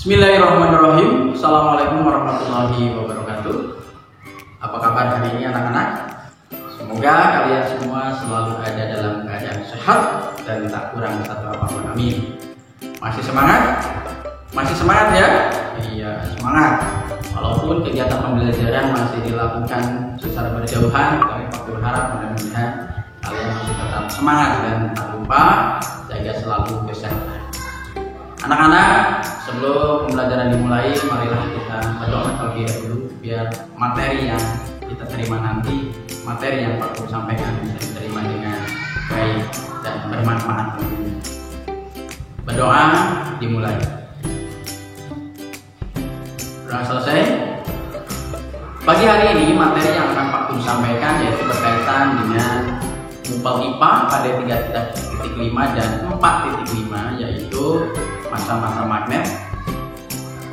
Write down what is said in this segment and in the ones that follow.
Bismillahirrahmanirrahim. Assalamualaikum warahmatullahi wabarakatuh. Apa kabar hari ini anak-anak? Semoga kalian semua selalu ada dalam keadaan sehat dan tak kurang satu apapun. Amin. Masih semangat? Masih semangat ya? Iya, semangat. Walaupun kegiatan pembelajaran masih dilakukan secara berjauhan, kami berharap mudah-mudahan kalian masih tetap semangat dan tak lupa jaga selalu kesehatan. Anak-anak, sebelum pembelajaran dimulai, marilah kita berdoa terlebih dahulu biar materi yang kita terima nanti, materi yang Pak Guru sampaikan bisa diterima dengan baik dan bermanfaat. Berdoa dimulai. Sudah selesai? Pagi hari ini materi yang akan Pak Guru sampaikan yaitu berkaitan dengan Mumpal IPA pada 3.5 dan 4.5, yaitu masa-masa magnet.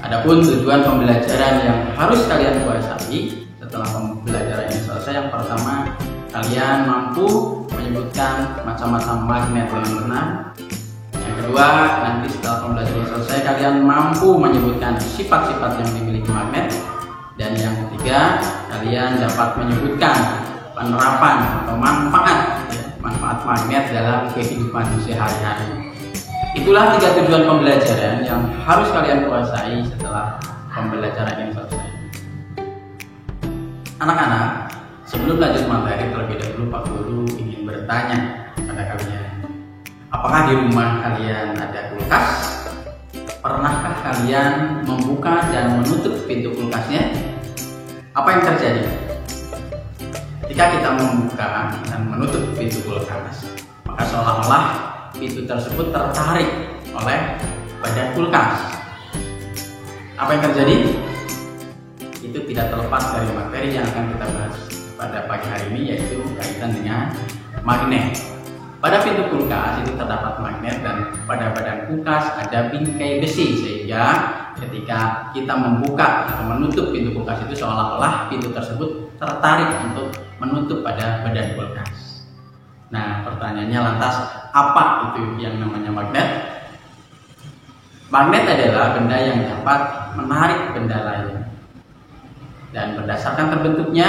Adapun tujuan pembelajaran yang harus kalian kuasai setelah pembelajaran ini selesai, yang pertama, kalian mampu menyebutkan macam-macam magnet dengan benar. Yang kedua, nanti setelah pembelajaran selesai, kalian mampu menyebutkan sifat-sifat yang dimiliki magnet. Dan yang ketiga, kalian dapat menyebutkan penerapan atau manfaat magnet dalam kehidupan sehari-hari. Itulah 3 tujuan pembelajaran yang harus kalian kuasai setelah pembelajaran ini selesai. Anak-anak, sebelum lanjut materi terlebih dahulu Pak Guru ingin bertanya pada kalian. Apakah di rumah kalian ada kulkas? Pernahkah kalian membuka dan menutup pintu kulkasnya? Apa yang terjadi? Ketika kita membuka dan menutup pintu kulkas, maka seolah-olah pintu tersebut tertarik oleh badan kulkas. Apa yang terjadi? Itu tidak terlepas dari materi yang akan kita bahas pada pagi hari ini, yaitu kaitan dengan magnet. Pada pintu kulkas itu terdapat magnet dan pada badan kulkas ada bingkai besi, sehingga ketika kita membuka atau menutup pintu kulkas itu seolah-olah pintu tersebut tertarik untuk menutup pada badan kulkas. Nah, pertanyaannya lantas, apa itu yang namanya magnet? Magnet adalah benda yang dapat menarik benda lain. Dan berdasarkan terbentuknya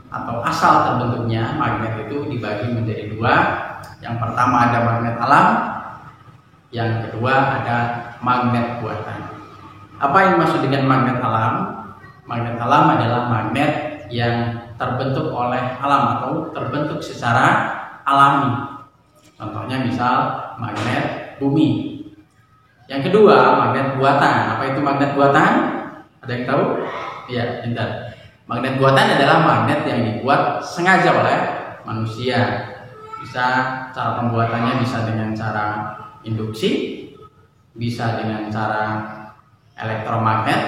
atau asal terbentuknya, magnet itu dibagi menjadi 2. Yang pertama ada magnet alam, yang kedua ada magnet buatan. Apa yang dimaksud dengan magnet alam? Magnet alam adalah magnet yang terbentuk oleh alam atau terbentuk secara alami. Contohnya misal magnet bumi. Yang kedua, magnet buatan. Apa itu magnet buatan? Ada yang tahu? Iya, pintar. Magnet buatan adalah magnet yang dibuat sengaja oleh manusia. Bisa cara pembuatannya bisa dengan cara induksi, bisa dengan cara elektromagnet,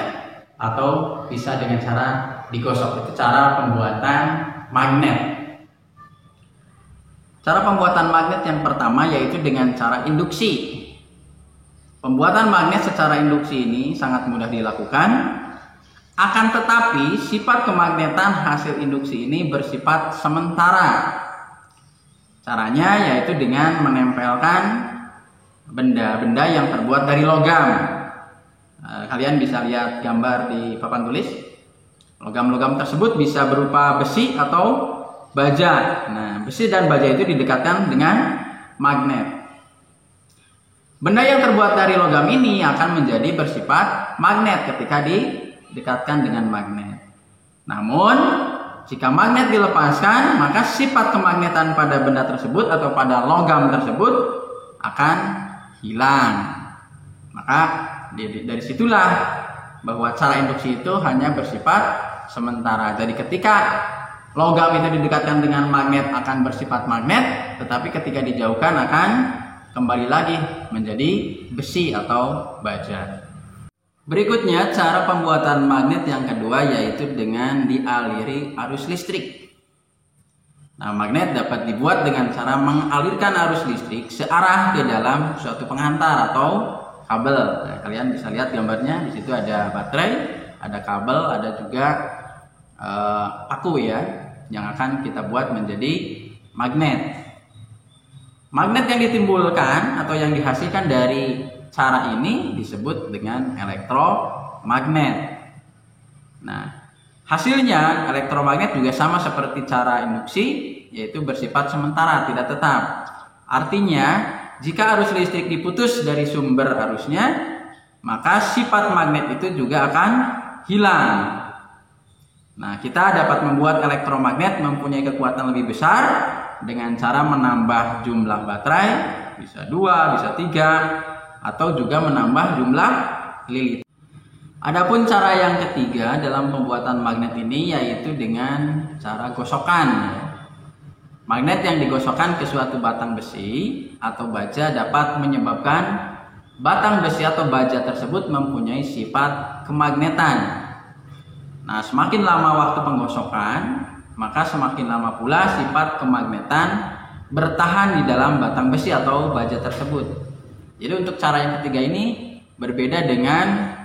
atau bisa dengan cara digosok. Itu cara pembuatan magnet. Cara pembuatan magnet yang pertama yaitu dengan cara induksi. Pembuatan magnet secara induksi ini sangat mudah dilakukan. Akan tetapi sifat kemagnetan hasil induksi ini bersifat sementara. Caranya yaitu dengan menempelkan benda-benda yang terbuat dari logam. Kalian bisa lihat gambar di papan tulis. Logam-logam tersebut bisa berupa besi atau baja. Nah, besi dan baja itu didekatkan dengan magnet. Benda yang terbuat dari logam ini akan menjadi bersifat magnet ketika didekatkan dengan magnet. Namun, jika magnet dilepaskan, maka sifat kemagnetan pada benda tersebut atau pada logam tersebut akan hilang. Maka dari situlah bahwa cara induksi itu hanya bersifat sementara. Jadi ketika logam itu didekatkan dengan magnet akan bersifat magnet, tetapi ketika dijauhkan akan kembali lagi menjadi besi atau baja. Berikutnya cara pembuatan magnet yang kedua yaitu dengan dialiri arus listrik. Nah, magnet dapat dibuat dengan cara mengalirkan arus listrik searah ke dalam suatu penghantar atau kabel. Nah, kalian bisa lihat gambarnya, di situ ada baterai, ada kabel, ada juga paku ya, yang akan kita buat menjadi magnet. Magnet yang ditimbulkan atau yang dihasilkan dari cara ini disebut dengan elektromagnet. Nah, hasilnya elektromagnet juga sama seperti cara induksi, yaitu bersifat sementara, tidak tetap. Artinya, jika arus listrik diputus dari sumber arusnya, maka sifat magnet itu juga akan hilang. Nah, kita dapat membuat elektromagnet mempunyai kekuatan lebih besar dengan cara menambah jumlah baterai, bisa 2, bisa 3, atau juga menambah jumlah lilin. Adapun cara yang ketiga dalam pembuatan magnet ini yaitu dengan cara gosokan. Magnet yang digosokkan ke suatu batang besi atau baja dapat menyebabkan batang besi atau baja tersebut mempunyai sifat kemagnetan. Nah, semakin lama waktu penggosokan, maka semakin lama pula sifat kemagnetan bertahan di dalam batang besi atau baja tersebut. Jadi untuk cara yang ketiga ini berbeda dengan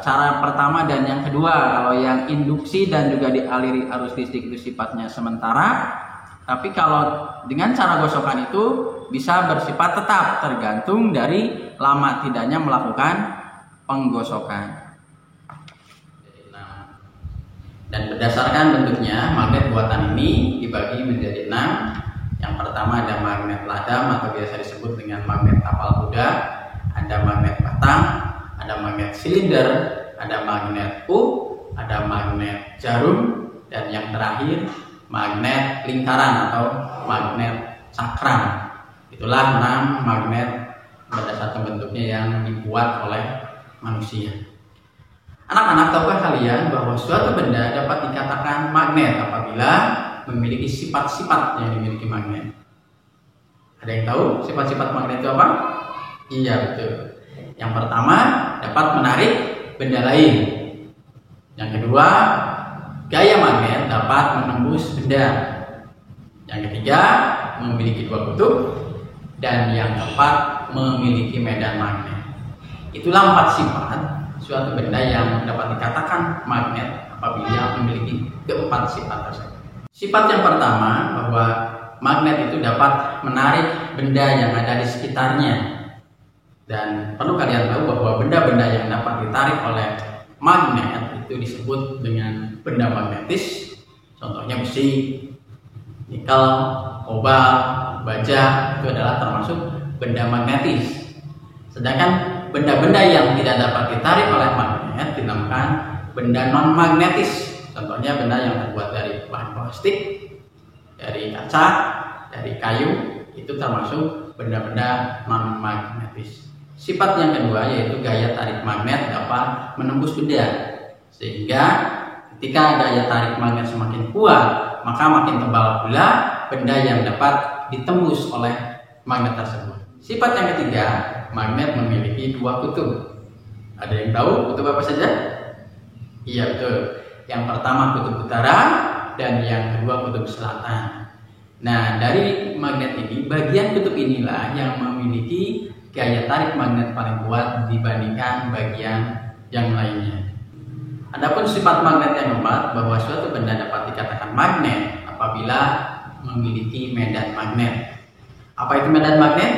cara pertama dan yang kedua. Kalau yang induksi dan juga dialiri arus listrik itu sifatnya sementara, tapi kalau dengan cara gosokan itu bisa bersifat tetap tergantung dari lama tidaknya melakukan penggosokan. Dan berdasarkan bentuknya, magnet buatan ini dibagi menjadi 6. Yang pertama ada magnet ladam atau biasa disebut dengan magnet tapal kuda, ada magnet batang, ada magnet silinder, ada magnet ada magnet jarum, dan yang terakhir magnet lingkaran atau magnet cakram. Itulah 6 magnet berdasarkan bentuknya yang dibuat oleh manusia. Anak-anak, tahukah kalian bahwa suatu benda dapat dikatakan magnet apabila memiliki sifat-sifat yang dimiliki magnet? Ada yang tahu sifat-sifat magnet itu apa? Iya, betul. Yang pertama, dapat menarik benda lain. Yang kedua, gaya magnet dapat menembus benda. Yang ketiga, memiliki 2 kutub. Dan yang keempat, memiliki medan magnet. Itulah 4 sifat suatu benda yang dapat dikatakan magnet apabila memiliki keempat sifat tersebut. Sifat yang pertama, bahwa magnet itu dapat menarik benda yang ada di sekitarnya. Dan perlu kalian tahu bahwa benda-benda yang dapat ditarik oleh magnet itu disebut dengan benda magnetis. Contohnya besi, nikel, kobalt, baja, itu adalah termasuk benda magnetis. Sedangkan benda-benda yang tidak dapat ditarik oleh magnet dinamakan benda non-magnetis. Contohnya benda yang terbuat dari bahan plastik, dari kaca, dari kayu, itu termasuk benda-benda non-magnetis. Sifat yang kedua yaitu gaya tarik magnet dapat menembus benda. Sehingga ketika gaya tarik magnet semakin kuat, maka makin tebal pula benda yang dapat ditembus oleh magnet tersebut. Sifat yang ketiga, magnet memiliki 2 kutub. Ada yang tahu kutub apa saja? Iya, betul. Yang pertama kutub utara dan yang kedua kutub selatan. Nah, dari magnet ini, bagian kutub inilah yang memiliki gaya tarik magnet paling kuat dibandingkan bagian yang lainnya. Adapun sifat magnet yang keempat, bahwa suatu benda dapat dikatakan magnet apabila memiliki medan magnet. Apa itu medan magnet?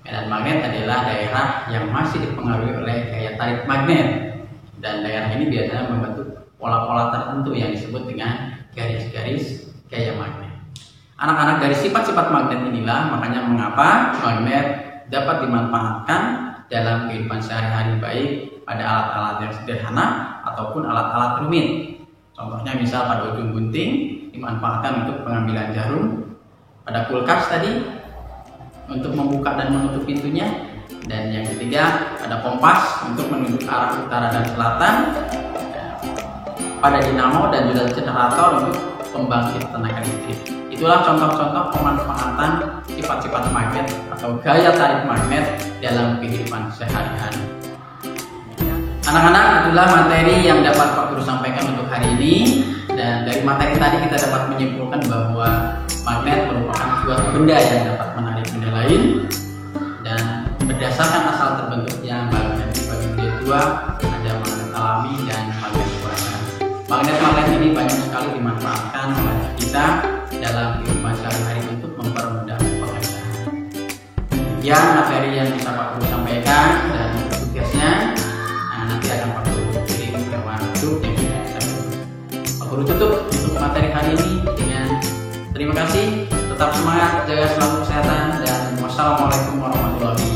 Medan magnet adalah daerah yang masih dipengaruhi oleh gaya tarik magnet, dan daerah ini biasanya membentuk pola-pola tertentu yang disebut dengan garis-garis gaya magnet. Anak-anak, dari sifat-sifat magnet inilah makanya mengapa magnet dapat dimanfaatkan dalam kehidupan sehari-hari, baik pada alat-alat yang sederhana ataupun alat-alat rumit. Contohnya misal pada ujung gunting dimanfaatkan untuk pengambilan jarum, pada kulkas tadi untuk membuka dan menutup pintunya, dan yang ketiga ada kompas untuk menunjuk arah utara dan selatan, pada dinamo dan juga generator untuk pembangkit tenaga listrik. Itulah contoh-contoh pemanfaatan sifat-sifat magnet atau gaya tarik magnet dalam kehidupan sehari-hari. Anak-anak, itulah materi yang dapat Pak Guru sampaikan untuk hari ini. Dan dari materi tadi kita dapat menyimpulkan bahwa magnet merupakan suatu benda yang dapat menarik benda lain, dan berdasarkan asal terbentuknya magnet dibagi menjadi 2, ada magnet alami dan magnet buatan. Magnet-magnet ini banyak sekali dimanfaatkan oleh kita dalam kehidupan sehari-hari untuk mempermudah pekerjaan. Sekian materi materi yang bisa Pak Guru sampaikan dan tugasnya nanti akan Pak Guru kirim lewat grup yang sudah kita buat. Pak Guru tutup untuk materi hari ini dengan terima kasih, tetap semangat, jaga selalu kesehatan, dan wassalamualaikum warahmatullahi wabarakatuh.